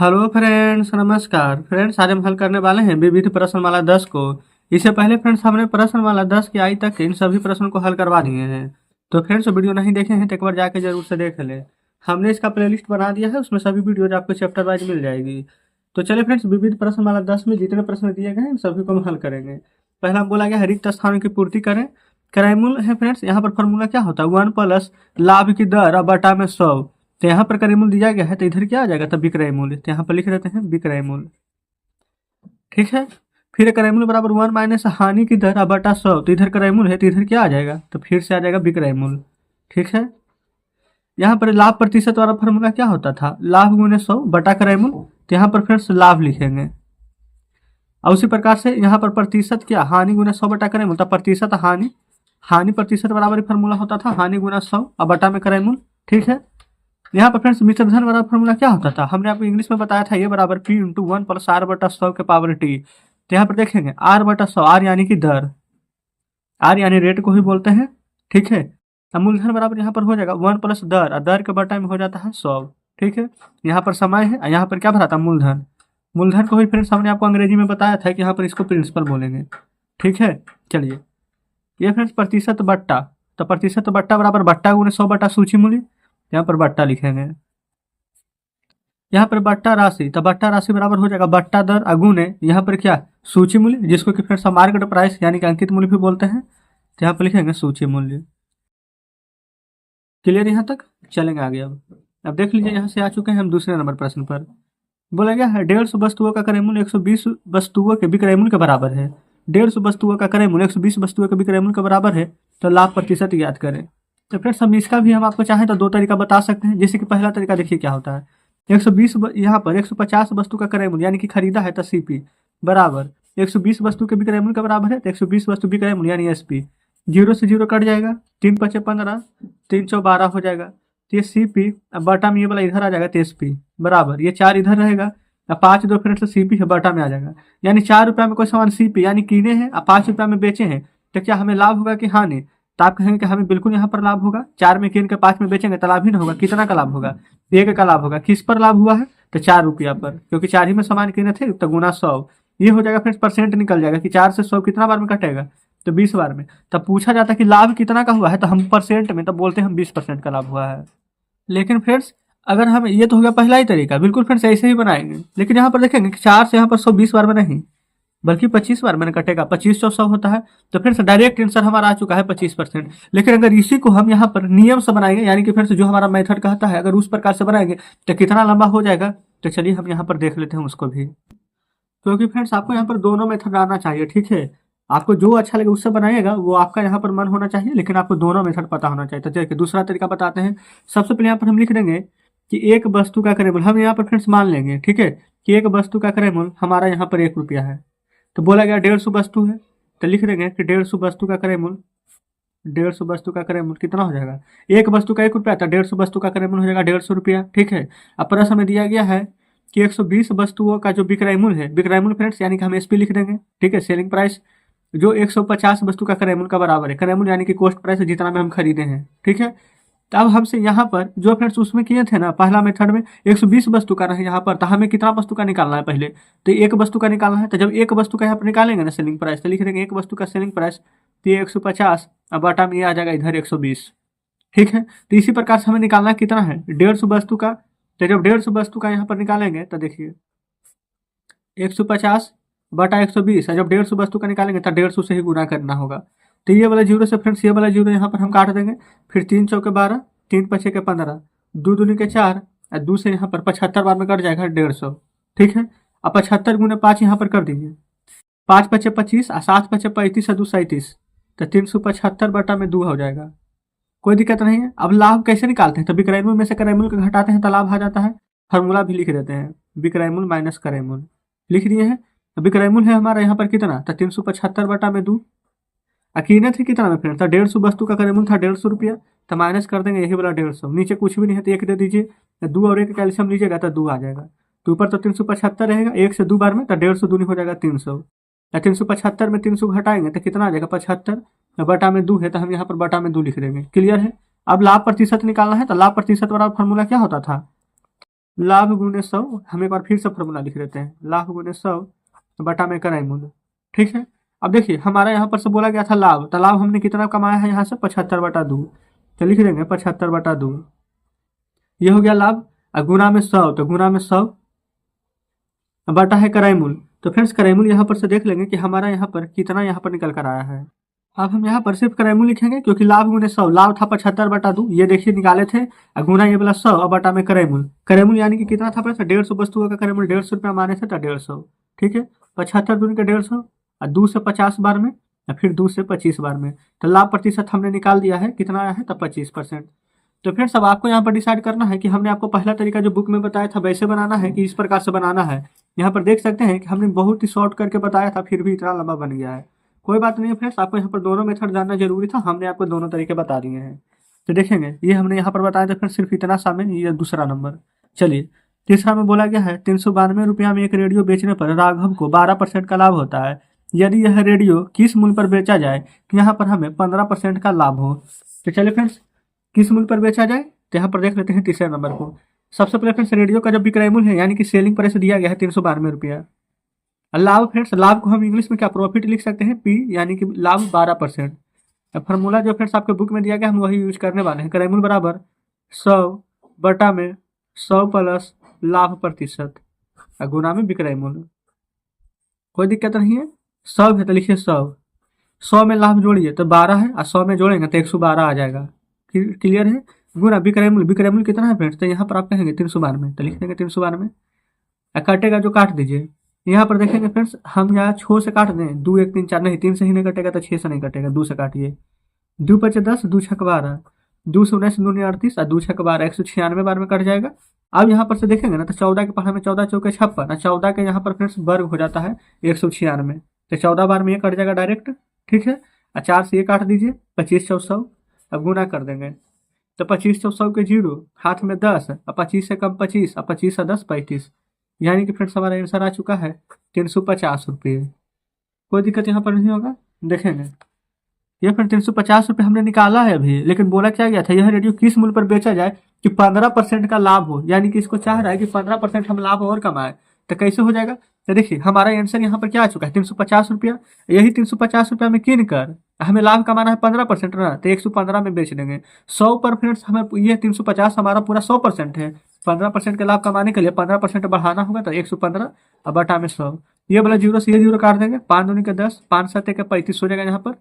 Hello friends, नमस्कार friends. आज हम हल करने वाले हैं विविध प्रश्नमाला 10 को। इससे पहले फ्रेंड्स हमने प्रश्नमाला 10 की आई तक के इन सभी प्रश्नों को हल करवा दिए हैं। तो फ्रेंड्स वीडियो नहीं देखे हैं तो एक बार जाके जरूर से देख लें। हमने इसका प्लेलिस्ट बना दिया है, उसमें सभी वीडियोज आपको चैप्टर वाइज मिल जाएगी। तो चलिए फ्रेंड्स, विविध प्रश्नमाला 10 में जितने प्रश्न दिए गए हैं सभी को हम हल करेंगे। पहला बोला गया है रिक्त स्थानों की पूर्ति करें। क्रयमूल है फ्रेंड्स, यहाँ पर फॉर्मूला क्या होता है 1 प्लस लाभ की दर और बटा में 100। तो यहाँ पर क्रय मूल्य दिया गया है तो इधर क्या आ जाएगा तब विक्रय मूल्य, तो यहाँ पर लिख देते हैं विक्रय मूल्य। ठीक है, फिर क्रय मूल्य बराबर 1 माइनस हानि की दर बटा 100। तो इधर क्रय मूल्य है तो इधर क्या आ जाएगा, तो फिर से आ जाएगा विक्रय मूल्य। ठीक है, यहाँ पर लाभ प्रतिशत वाला फॉर्मूला क्या होता था, लाभ गुने 100 बटा क्रय मूल्य। तो यहाँ पर फ्रेंड्स लाभ लिखेंगे। और उसी प्रकार से यहाँ पर प्रतिशत क्या, हानि गुना 100 बटा क्रय मूल्य। तो प्रतिशत हानि, हानि प्रतिशत बराबर फॉर्मूला होता था हानि गुना 100 और बटा में क्रय मूल्य। ठीक है, यहाँ पर फ्रेंड्स मिश्र धन वाला फॉर्मूला क्या होता था, हमने आपको इंग्लिश में बताया था, ये बराबर P इंटू 1 प्लस R बटा 100 के पावर T। तो यहाँ पर देखेंगे R बटा 100, R यानी कि दर, R यानी रेट को ही बोलते हैं। ठीक है, अब मूलधन बराबर यहाँ पर हो जाएगा 1 प्लस दर, और दर के बटा में हो जाता है 100। ठीक है, यहाँ पर समय है और यहाँ पर क्या भरा था मूलधन। मूलधन को ही फ्रेंड्स हमने आपको अंग्रेजी में बताया था कि यहाँ पर इसको प्रिंसिपल बोलेंगे। ठीक है, चलिए ये फ्रेंड्स प्रतिशत बट्टा, तो प्रतिशत बट्टा बराबर बट्टा गुने 100 बटा सूची मूल्य। यहाँ पर बट्टा लिखेंगे, यहाँ पर बट्टा राशि, तो बट्टा राशि बराबर हो जाएगा बट्टा दर अगुने यहाँ पर क्या सूची मूल्य, जिसको कि फ्रेंड्स मार्केट प्राइस यानी कि अंकित मूल्य भी बोलते हैं। तो यहाँ पर लिखेंगे सूची मूल्य। क्लियर यहाँ तक, चलेंगे आगे। अब देख लीजिए यहाँ से आ चुके हैं हम दूसरे नंबर प्रश्न पर। बोला गया है 150 वस्तुओं का क्रय मूल्य 120 वस्तुओं के विक्रय मूल्य के बराबर है। 150 वस्तुओं का क्रय मूल्य 120 वस्तुओं के विक्रय मूल्य के बराबर है, तो लाभ प्रतिशत ज्ञात करें। तो फ्रेंड्स हम इसका भी हम आपको चाहें तो दो तरीका बता सकते हैं। जैसे कि पहला तरीका देखिए क्या होता है, 120 यहाँ पर 150 वस्तु का क्रय मूल्य यानी कि खरीदा है तो CP बराबर 120 वस्तु के विक्रय मूल्य के बराबर है, तो 120 वस्तु विक्रय मूल्य यानी SP। 0 से 0 कट जाएगा, 3 × 5 = 15, 3 × 12 हो जाएगा। तो ये CP, अब बटा में ये वाला इधर आ जाएगा तो SP बराबर, ये 4 इधर रहेगा, 5 2 फ्रेंड्स CP है बटा में आ जाएगा। यानी 4 रुपया में कोई सामान CP यानी कीने हैं और 5 रुपया में बेचे हैं, तो क्या हमें लाभ होगा कि हानि। तो आप कहेंगे कि हमें बिल्कुल यहाँ पर लाभ होगा। 4 में कीन के 5 में बेचेंगे तो लाभ ही ना होगा। कितना का लाभ होगा, 1 का लाभ होगा। किस पर लाभ हुआ है, तो 4 रुपया पर, क्योंकि 4 ही में सामान कीने थे तो गुना 100। ये हो जाएगा फ्रेंड्स, परसेंट निकल जाएगा कि 4 से 100 कितना बार में कटेगा, तो 20 बार में। तब पूछा जाता है कि लाभ कितना का हुआ है, तो हम परसेंट में तब बोलते हैं हम 20% का लाभ हुआ है। लेकिन फ्रेंड्स अगर हम, ये तो हो गया पहला ही तरीका, बिल्कुल फ्रेंड्स ऐसे ही बनाएंगे। लेकिन यहाँ पर देखेंगे कि 4 से यहाँ पर 100 20 बार में नहीं बल्कि 25 बार मैंने कटेगा, 25 100 होता है। तो फ्रेंड्स डायरेक्ट आंसर हमारा आ चुका है 25%। लेकिन अगर इसी को हम यहाँ पर नियम से बनाएंगे, यानी कि फ्रेंड्स जो हमारा मेथड कहता है अगर उस प्रकार से बनाएंगे तो कितना लंबा हो जाएगा। तो चलिए हम यहाँ पर देख लेते हैं उसको भी, क्योंकि फ्रेंड्स आपको यहाँ पर दोनों मेथड आना चाहिए। ठीक है, आपको जो अच्छा लगे उससे बनाइएगा, वो आपका यहाँ पर मन होना चाहिए, लेकिन आपको दोनों मेथड पता होना चाहिए। तो देखिए दूसरा तरीका बताते हैं। सबसे पहले यहाँ पर हम लिख देंगे कि एक वस्तु का क्रय मूल्य, हम यहाँ पर फ्रेंड्स मान लेंगे ठीक है कि एक वस्तु का क्रय मूल्य हमारा यहाँ पर 1 रुपया है। तो बोला गया 150 वस्तु है, तो लिख देंगे कि 150 वस्तु का क्रय मूल्य, 150 वस्तु का क्रय मूल्य कितना हो जाएगा, एक वस्तु का 1 रुपया था, 150 वस्तु का क्रय मूल्य हो जाएगा 150 रुपया। ठीक है, अब प्रश्न में दिया गया है कि 120 वस्तुओं का जो विक्रय मूल्य है, विक्रय मूल्य फ्रेंड्स यानी कि हम SP लिख देंगे। ठीक है, सेलिंग प्राइस जो 150 वस्तु का क्रय मूल्य का बराबर है। क्रय मूल्य यानी कि कॉस्ट प्राइस जितना में हम खरीदे हैं। ठीक है, तो अब हमसे यहाँ पर जो फ्रेंड्स उसमें किए थे ना पहला मेथड में 120 वस्तु का है यहाँ पर, तो हमें कितना वस्तु का निकालना है पहले, तो एक वस्तु का निकालना है। तो जब एक वस्तु का यहाँ पर निकालेंगे ना सेलिंग प्राइस, तो लिख देंगे एक वस्तु का सेलिंग प्राइस, तो ये 150 और बटा में ये आ जाएगा इधर 120। ठीक है, तो इसी प्रकार से हमें निकालना कितना है 150 वस्तु का। तो जब 150 वस्तु का यहाँ पर निकालेंगे तो देखिए 150 बटा 120 है, जब 150 वस्तु का निकालेंगे तो 150 से ही गुना करना होगा। तो ये वाला 0 से फ्रेंड्स ये वाला 0 यहाँ पर हम काट देंगे, फिर 3 × 4 = 12, 3 × 5 = 15, 2 दूनी के 4 और 2 से यहाँ पर 75 बार में कट जाएगा 150। ठीक है, अब 75 गुने 5 यहाँ पर कर दीजिए, 5 × 5 = 25 और 7 × 5 = 35 और 2 37, तो 375 बटा में 2 हो जाएगा। कोई दिक्कत नहीं है। अब लाभ कैसे निकालते हैं, तो विक्रय मूल्य में से क्रय मूल्य को घटाते हैं तो लाभ आ जाता है। फॉर्मूला भी लिख देते हैं, विक्रय मूल्य माइनस क्रय मूल्य लिख दिए हैं। विक्रय मूल्य है हमारा यहाँ पर कितना, तो 375 बटा में 2। कीमत है कितना में फ्रेंड्स, तो 150 वस्तु का क्रय मूल्य था 150 रुपया, तो माइनस कर देंगे यही वाला 150, नीचे कुछ भी नहीं है तो 1 दे दीजिए, 2 और 1 कैल्शियम लीजिएगा तो 2 आ जाएगा। तो ऊपर तो 375 रहेगा, 1 से 2 बार में तो 150 दूनी हो जाएगा 300, 375 में 300 घटाएंगे तो कितना आ जाएगा 75, बटा में 2 है तो हम यहाँ पर बटा में 2 लिख देंगे। क्लियर है। अब लाभ प्रतिशत निकालना है, तो लाभ प्रतिशत वाला फॉर्मूला क्या होता था, लाभ गुने 100, हम एक बार फिर से फॉर्मूला लिख देते हैं, लाभ गुने 100 बटा में क्रय मूल्य। ठीक है, अब देखिए हमारा यहाँ पर से बोला गया था लाभ, तो लाभ हमने कितना कमाया है यहाँ से 75/2, तो लिख देंगे 75/2, ये हो गया लाभ। और गुना में 100, तो गुना में 100 बटा है क्रय मूल्य। तो फ्रेंड्स क्रय मूल्य यहाँ पर से देख लेंगे कि हमारा यहाँ पर कितना यहाँ पर निकल कर आया है। अब हम यहाँ पर सिर्फ क्रय मूल्य लिखेंगे, क्योंकि लाभ गुने 100, लाभ था 75/2, ये देखिए निकाले थे, और गुना ये वाला 100 और बटा में क्रय मूल्य। क्रय मूल्य यानी कि कितना था, 150 वस्तुओं का क्रय मूल्य 150 रुपया माने थे, तो 150। ठीक है, 75 दूनी का 150, और 2 से 50 बार में, और फिर 2 से 25 बार में, तो लाभ प्रतिशत हमने निकाल दिया है, कितना आया है, तब 25%। तो फ्रेंड्स अब आपको यहाँ पर डिसाइड करना है कि हमने आपको पहला तरीका जो बुक में बताया था वैसे बनाना है कि इस प्रकार से बनाना है। यहाँ पर देख सकते हैं कि हमने बहुत ही शॉर्ट करके बताया था, फिर भी इतना लंबा बन गया है। कोई बात नहीं है फ्रेंड्स, आपको यहाँ पर दोनों मेथड जानना जरूरी था, हमने आपको दोनों तरीके बता दिए हैं। तो देखेंगे ये हमने यहाँ पर बताया था फ्रेंड्स, सिर्फ इतना शामिल, ये दूसरा नंबर। चलिए तीसरा में बोला गया है 392 रुपया में एक रेडियो बेचने पर राघव को 12% का लाभ होता है। यदि यह रेडियो किस मूल्य पर बेचा जाए कि यहाँ पर हमें 15% का लाभ हो। तो चलिए फ्रेंड्स किस मूल्य पर बेचा जाए, तो यहाँ पर देख लेते हैं तीसरे नंबर को। सबसे पहले फ्रेंड्स रेडियो का जो विक्रय मूल्य है यानी कि सेलिंग प्राइस दिया गया है 392 रुपया। लाभ फ्रेंड्स, लाभ को हम इंग्लिश में क्या प्रॉफिट लिख सकते हैं, पी, यानी कि लाभ 12%। फॉर्मूला जो फ्रेंड्स आपके बुक में दिया गया हम वही यूज करने वाले हैं। क्रय मूल्य बराबर 100 बटा में 100 प्लस लाभ प्रतिशत गुना में विक्रय मूल्य। कोई दिक्कत नहीं है, 100 है तो लिखिए 100 में लाभ जोड़िए तो 12 है, और 100 में जोड़ेंगे तो 112 आ जाएगा। क्लियर है, गुना विक्रय मूल्य, विक्रय मूल्य कितना है फ्रेंड्स, तो यहाँ पर आप कहेंगे 392, तो लिख देंगे 392। कटेगा जो काट दीजिए, यहाँ पर देखेंगे फ्रेंड्स हम यहाँ 6 से काट दें, 2 1 3 4, नहीं 3 से ही नहीं कटेगा तो 6 से नहीं कटेगा, 2 से काटिए। 2 5 10, 2 6 12, 2 से 19 2 38, और 2 6 12, 196 बार में कट जाएगा। अब यहाँ पर से देखेंगे ना तो 14 के पढ़ा में 14 चौके 56, 14 के यहाँ पर फ्रेंड्स वर्ग हो जाता है 196, तो 14 बार में ये कट जाएगा डायरेक्ट। ठीक है, और 4 से ये काट दीजिए, 25 400, अब गुना कर देंगे तो 25 400 के 0, हाथ में 10, और 25 से कम 25, और 25 से 10 35, यानी कि फ्रेंड्स हमारा आंसर आ चुका है 350 रुपये। कोई दिक्कत यहाँ पर नहीं होगा, देखेंगे ये फ्रेंड 350 रुपये हमने निकाला है अभी, लेकिन बोला क्या गया था यह रेडियो किस मूल्य पर बेचा जाए कि 15% का लाभ हो, यानी कि इसको चाह रहा है कि 15% हम लाभ और कमाए। तो कैसे हो जाएगा, तो देखिए हमारा आंसर यहाँ पर क्या आ चुका है 350 रुपया। यही 350 रुपया में किन कर हमें लाभ कमाना है 15% ना, तो 115 में बेच देंगे। 100 पर फ्रेंड्स हमें ये 350 हमारा पूरा 100% है, 15% का लाभ कमाने के लिए 15% बढ़ाना होगा, तो 115 और बटा में 100, ये वाला 0 से ये 0 काट देंगे, 5 दूनी के 10, 5 7 के 35 हो जाएगा यहाँ पर।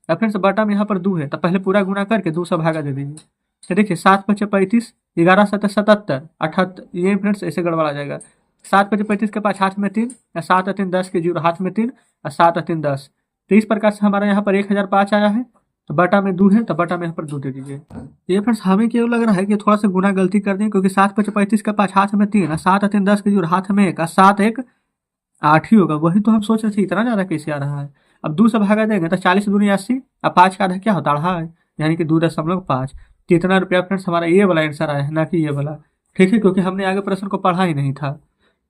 अब फ्रेंड्स बटा में यहाँ पर 2 है, तो पहले पूरा गुना करके 2 से भागा दे दीजिए। तो देखिए 7 5 35, 11 7 77, 78, ये फ्रेंड्स ऐसे गड़बड़ा जाएगा। 7 5 35 के पास हाथ में 3, 7 3 10 के 0 हाथ में 3, और 7 3 10, तो इस प्रकार से हमारा यहाँ पर 1005 आया है। तो बटा में 2 है, तो बटा में यहाँ पर 2 दे दीजिए। ये फ्रेंड्स हमें क्यों लग रहा है कि थोड़ा सा गुना गलती कर दें, क्योंकि 7 5 35 के पास हाथ में 3, 7 3 10 के 0 हाथ में 1, 7 1 8 ही होगा, वही तो हम सोच रहे थे इतना ज़्यादा कैसे आ रहा है। अब 2 से भागा देंगे तो 40 दूनी 80, अब 5 का आधा क्या होता है, यानी कि 2.5। कितना रुपया फ्रेंड्स हमारा ये वाला आंसर आया है, ना कि ये वाला। ठीक है, क्योंकि हमने आगे प्रश्न को पढ़ा ही नहीं था।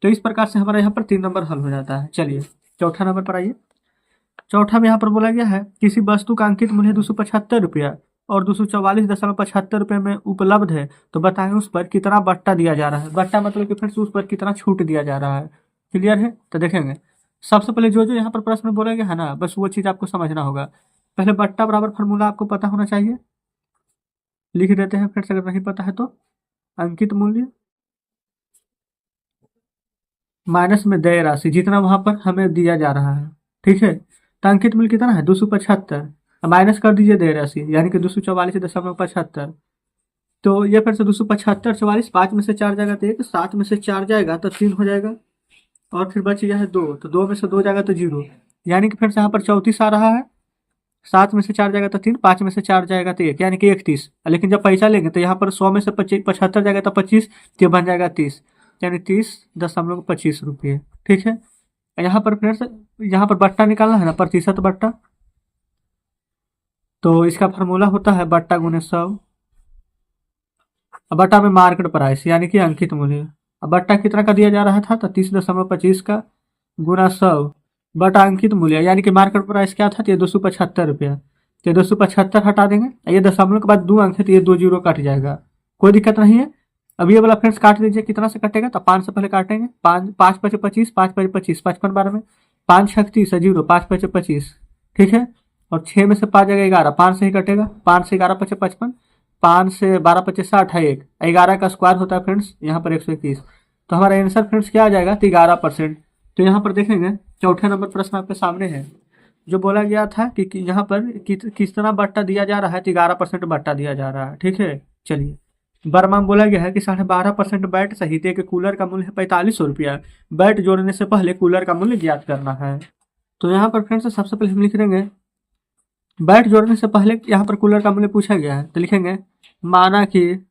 तो इस प्रकार से हमारा यहाँ पर 3 नंबर हल हो जाता है। चलिए चौथा नंबर पर आइए। चौथा में यहाँ पर बोला गया है किसी वस्तु का अंकित मूल्य 275 रुपया और 244.75 रुपये में उपलब्ध है, तो बताएं उस पर कितना बट्टा दिया जा रहा है। बट्टा मतलब कि फ्रेंड्स उस पर कितना छूट दिया जा रहा है। क्लियर है, तो देखेंगे सबसे पहले जो जो यहाँ पर प्रश्न बोला गया है ना, बस वो चीज़ आपको समझना होगा। पहले बट्टा बराबर फार्मूला आपको पता होना चाहिए, लिख देते हैं फ्रेंड्स अगर नहीं पता है तो। अंकित मूल्य माइनस में देय राशि जितना वहां पर हमें दिया जा रहा है। ठीक है, तो अंकित मूल्य कितना है 275, माइनस कर दीजिए देय राशि यानी कि 244.75। तो ये फिर से 275 44, 5 में से 4 जाएगा तो 1, 7 में से 4 जाएगा तो 3 हो जाएगा, और फिर बच गया है 2, तो 2 में से 2 जाएगा तो 0, यानी कि फिर से यहाँ पर 34 आ रहा है। 7 में से 4 जाएगा तो 3, 5 में से 4 जाएगा तो 1, यानी कि 31। लेकिन जब पैसा लेंगे तो यहाँ पर 100 में से 75 जाएगा तो 25, तो ये बन जाएगा 30, यानी 30.25 रुपये। ठीक है, यहाँ पर फ्रेंड्स यहाँ पर बट्टा निकालना है ना, प्रतिशत बट्टा, तो इसका फार्मूला होता है बट्टा गुने 100, बट्टा में मार्केट प्राइस यानी कि अंकित मूल्य। अब बट्टा कितना का दिया जा रहा था, तो 30.25 का गुना 100 बटा अंकित मूल्य यानी कि मार्केट प्राइस क्या था, तो ये 275 रुपया। तो 275 हटा देंगे, ये दशमलव के बाद 2 अंक है तो ये 2 जीरो कट जाएगा, कोई दिक्कत नहीं है। अब ये वाला फ्रेंड्स काट दीजिए, कितना से कटेगा, तो 5 से पहले काटेंगे, 5 5 पचे 25, 5 पचे 25, 55 12 में 5 छक 30 जीरो, 5 पचे 25, ठीक है। और 6 में से 5 जाएगा 11, 5 से ही कटेगा, 5 से 11 पचे 55, 5 से 12 पचे 60 है, 1 11 का स्क्वायर होता है फ्रेंड्स यहाँ पर 121। तो हमारा आंसर फ्रेंड्स क्या आ जाएगा, तो 11%। तो यहाँ पर देखेंगे चौथे नंबर प्रश्न आपके सामने है, जो बोला गया था कि यहाँ पर कितना बट्टा दिया जा रहा है, तो 11% बट्टा दिया जा रहा है, ठीक है। चलिए, बर्मा में बोला गया है कि 12.5% बैट सहित एक कूलर का मूल्य है 4500 रुपया। बैट जोड़ने से पहले कूलर का मूल्य ज्ञात करना है। तो यहाँ पर फ्रेंड्स सबसे पहले हम लिख देंगे, बैट जोड़ने से पहले यहाँ पर कूलर का मूल्य पूछा गया है, तो लिखेंगे माना कि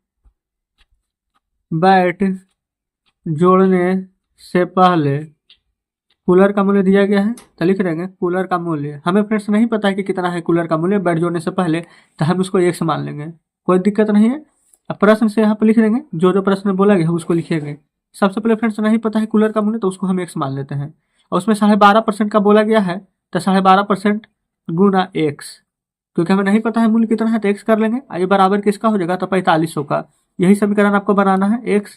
बैट जोड़ने से पहले कूलर का मूल्य दिया गया है, तो लिख देंगे कूलर का मूल्य। हमें फ्रेंड्स नहीं पता है कि कितना है कूलर का मूल्य बैट जोड़ने से पहले, तो हम उसको 1 मान लेंगे, कोई दिक्कत नहीं है। अब प्रश्न से यहाँ पर लिख देंगे, जो प्रश्न में बोला गया है उसको लिखेंगे। सबसे पहले फ्रेंड्स नहीं पता है कूलर का मूल्य, तो उसको हम 1 मान लेते हैं। और उसमें 12.5% का बोला गया है, तो 12.5% गुना x, क्योंकि हमें नहीं पता है मूल्य कितना है, तो x कर लेंगे। ये बराबर किसका हो जाएगा, तो 4500 का। यही समीकरण आपको बनाना है, x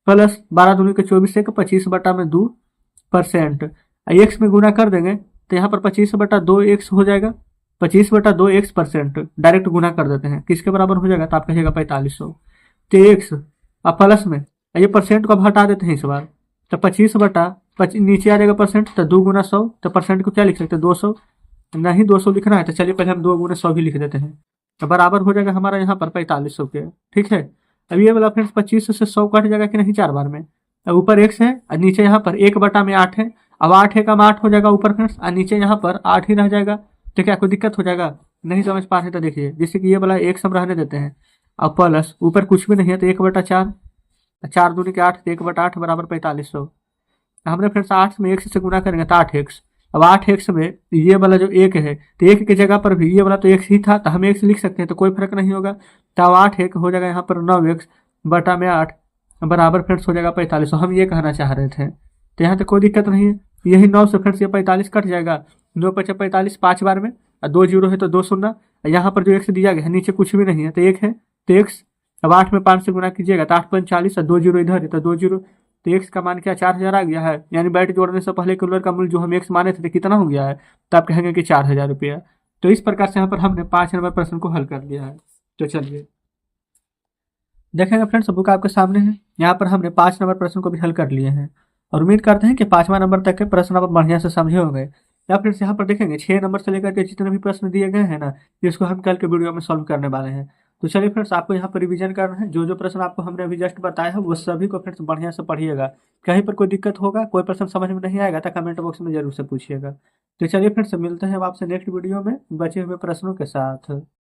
प्लस 12 दूनी के 24 से 25/2%। x में गुना कर देंगे, तो यहाँ पर 25/2x हो जाएगा, 25/2x%। डायरेक्ट गुना कर देते हैं, किसके बराबर हो जाएगा, तो आप कहिएगा 4500। तो x अब प्लस में ये परसेंट को अब हटा देते हैं इस बार, तो 25/25 नीचे आ जाएगा परसेंट, तो 2 गुना 100, तो परसेंट को क्या लिख सकते हैं 200, नहीं 200 लिखना है, तो चलिए पहले हम 2 गुना 100 भी लिख देते हैं, तो बराबर हो जाएगा हमारा यहाँ पर 4500 के, ठीक है। अब ये वाला फ्रेंड्स 25 से 100 कट जाएगा कि नहीं 4 बार में, अब ऊपर x है और नीचे यहाँ पर 1/8 है। अब 8 है कम 8 हो जाएगा ऊपर फ्रेंड्स, और नीचे यहाँ पर 8 ही रह जाएगा। तो क्या कोई दिक्कत हो जाएगा, नहीं समझ पा रहे तो देखिए, जैसे कि ये वाला x हम रहने देते हैं, अब प्लस ऊपर कुछ भी नहीं है, तो 1/4, 4 दूनी के 8, 1/8 बराबर 4500। हमने फ्रेंड्स 8 में 1 से गुना करेंगे तो 8x। अब 8x में ये वाला जो 1 है, तो 1 की जगह पर भी ये वाला तो x ही था, तो हम x लिख सकते हैं, तो कोई फर्क नहीं होगा। तो 8 हो जाएगा यहाँ पर 9x/8 बराबर फ्रेंड्स हो जाएगा 4500। हम ये कहना चाह रहे थे, तो यहाँ तक कोई दिक्कत नहीं है। यही 9 से फ्रेंड्स ये 45 कट जाएगा, 9 पचे 45 5 बार में, और 2 जीरो है तो 2 शून्य, यहाँ पर जो x दिया गया है नीचे कुछ भी नहीं है, तो 1 है, तो x। अब 8 में 5 से गुना कीजिएगा, तो 8 × 40 और 2 जीरो इधर है, तो 2 जीरो, तो x का मान क्या 4000 आ गया है। यानी बैट जोड़ने से पहले कूलर का मूल्य जो हम x माने थे, तो कितना हो गया है, तो आप कहेंगे कि 4000 रुपया। तो इस प्रकार से यहाँ पर हमने 5 नंबर प्रश्न को हल कर लिया है। तो चलिए देखेंगे फ्रेंड्स, बुक आपके सामने है, यहाँ पर हमने 5 नंबर प्रश्न को भी हल कर लिए हैं, और उम्मीद करते हैं कि 5वां नंबर तक के प्रश्न आप बढ़िया से समझे होंगे। या फ्रेंड्स यहाँ पर देखेंगे 6 नंबर से लेकर के जितने भी प्रश्न दिए गए हैं ना, जिसको हम कल के वीडियो में सॉल्व करने वाले हैं। तो चलिए फ्रेंड्स, आपको यहाँ पर रिवीजन करना है, जो प्रश्न आपको हमने अभी जस्ट बताया है वो सभी को फ्रेंड्स बढ़िया से पढ़िएगा। कहीं पर कोई दिक्कत होगा, कोई प्रश्न समझ में नहीं आएगा, तो कमेंट बॉक्स में जरूर से पूछिएगा। तो चलिए फ्रेंड्स, मिलते हैं अब आपसे नेक्स्ट वीडियो में बचे हुए प्रश्नों के साथ।